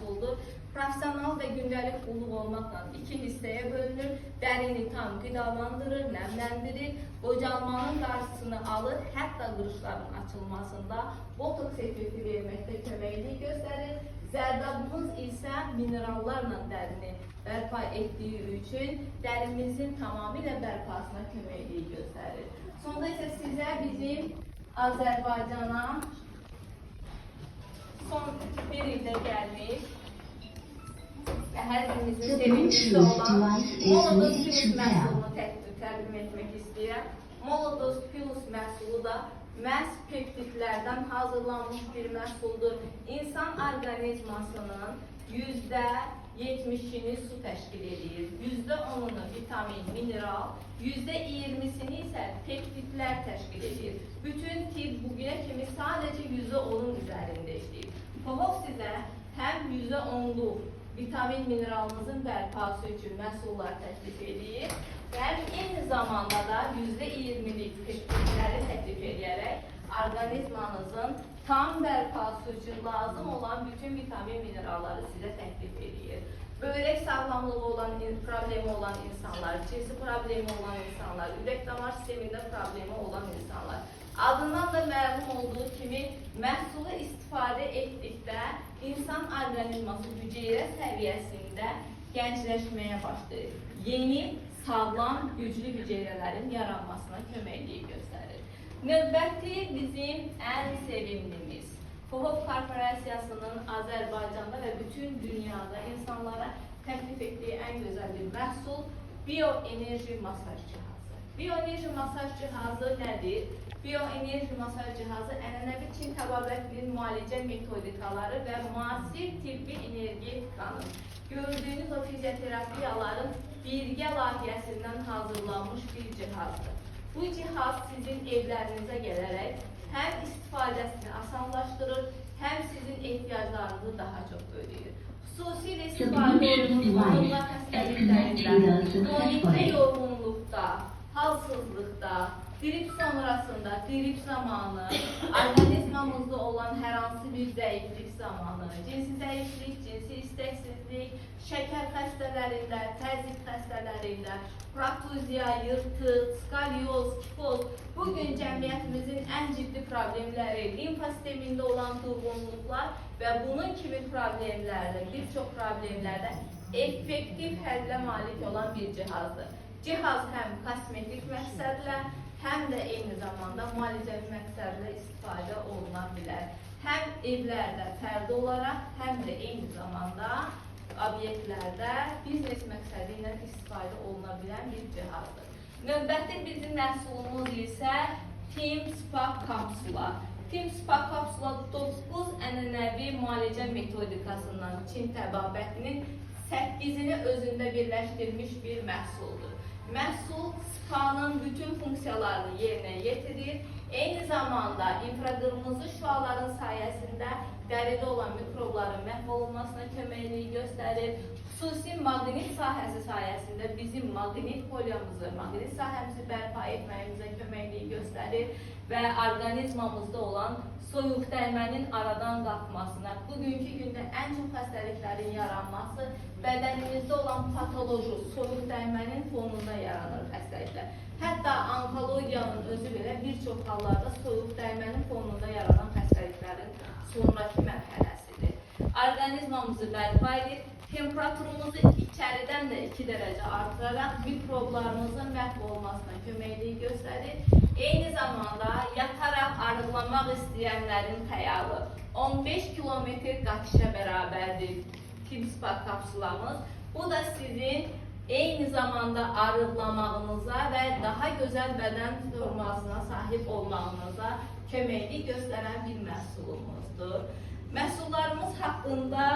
məhsuldur. Profesional və gündəlik qulluq olmaqla iki hissəyə bölünür. Dərini tam qidalandırır, nəmləndirir, qocalmanın qarşısını alır, hətta qırışların açılmasında botoks effekti verməkdə köməklik göstərir. Zərdabımız isə minerallarla dərini bərpa etdiyi üçün dərimizin tamamilə bərpasına köməklik göstərir. Sonda isə sizə bizim Azərbaycana son bir ildə gəlmiş hər birimizin sevincisi olan Molodus Plus məhsulunu təqdim etmək istəyirəm. Molodus Plus məhsulu da məhz peptidlərdən hazırlanmış bir məhsuldur. İnsan orqanizmasının %70'ini su təşkil edir, %10'unu vitamin, mineral, %20'sini isə peptidlər təşkil edir. Bütün tip bugünə kimi sadəcə %10'un üzərində işləyir. FOVOV sizə həm %10'luq vitamin mineralımızın bərpası üçün məhsullar təklif edir və eyni zamanda da %20'lik peptidləri təklif edərək orqanizmanızın tam bərpası üçün lazım olan bütün vitamin mineralları sizə təklif edir. Böbrək sağlamlığı olan problemi olan insanlar, cinsi problemi olan insanlar, ürək-damar sistemində problemi olan insanlar. Adından da məlum olduğu kimi məhsulu istifadə etdikdə insan orqanizması hüceyrə səviyyəsində gəncləşməyə başlayır. Yeni, sağlam, güclü hüceyrələrin yaranmasına köməklik göstərir. Növbəti bizim ən sevimlimiz FOVOV Korporasiyasının Azərbaycanda və bütün dünyada insanlara təklif etdiyi ən gözəl bir məhsul bioenerji masaj cihazı. Bioenerji masaj cihazı nədir? Bioenerji masaj cihazı ənənəvi Çin təbabətinin müalicə metodikaları və müasir tibbi energetikanın gördüyünüz o fizioterapiyaların birgə layihəsindən hazırlanmış bir cihazdır. Bu cihaz sizin evlərinizə gələrək həm istifadəsini asanlaşdırır, həm sizin ehtiyaclarınızı daha çox ödəyir. Xüsusilə istifadə olunmuş onunla xəstəliklərində, kronik yorğunluqda, halsızlıqda, grip sonrasında, grip zamanı, orqanizmamızda olan hər hansı bir zəiflik zamanı, cinsi zəiflik, cinsi istəksizlik, şəkər xəstələrində, təzyiq xəstələrində, proktuzya, yırtıq, skalyoz, kifoz, bugün cəmiyyətimizin ən ciddi problemləri, limfa sistemində olan durğunluqlar və bunun kimi problemlərdə, bir çox problemlərdə effektiv həllə malik olan bir cihazdır. Cihaz həm kosmetik məqsədlə, həm də eyni zamanda müalicəvi məqsədlə istifadə oluna bilər. Həm evlərdə fərdi olaraq, həm də eyni zamanda obyektlərdə biznes məqsədi ilə istifadə oluna bilən bir cihazdır. Növbəti bizim məhsulumuz isə Tim Spa Kapsula. Tim Spa Kapsula 9 ənənəvi müalicə metodikasından Çin təbabətinin 8'ini özündə birləşdirmiş bir məhsuldur. Məhsul spanın bütün funksiyalarını yerinə yetirir. Eyni zamanda infraqırmızı şüaların sayəsində dəridə olan mikrobların məhv olunmasına köməklik göstərir. Xüsusi maqnit sahəsi sayəsində bizim maqnit poliyamızı, maqnit sahəmizi bərpa etməyimizə köməklik göstərir və orqanizmamızda olan soyuq dəymənin aradan qalxmasına, bugünkü gündə ən çox xəstəliklərin yaranması bədənimizdə olan patoloji soyuq dəymənin fonunda yaranır xəstəliklər. Hətta onkologiyanın özü belə bir çox hallarda soyuq dəymənin fonunda yaranan xəstəliklərin sonraki mərhələsidir. Orqanizmamızı bərpa edir, temperaturumuzu içəridən də 2 dərəcə artıraraq mikroblarımızın məhv olmasına köməklik göstərir. Eyni zamanda yataraq arıqlamaq istəyənlərin xəyalı 15 kilometr qaçışa bərabərdir Tim Spa kapsulamız. Bu da sizin eyni zamanda arıqlamağınıza və daha gözəl bədən formasına sahib olmağınıza köməklik göstərən bir məhsulumuzdur. Məhsullarımız haqqında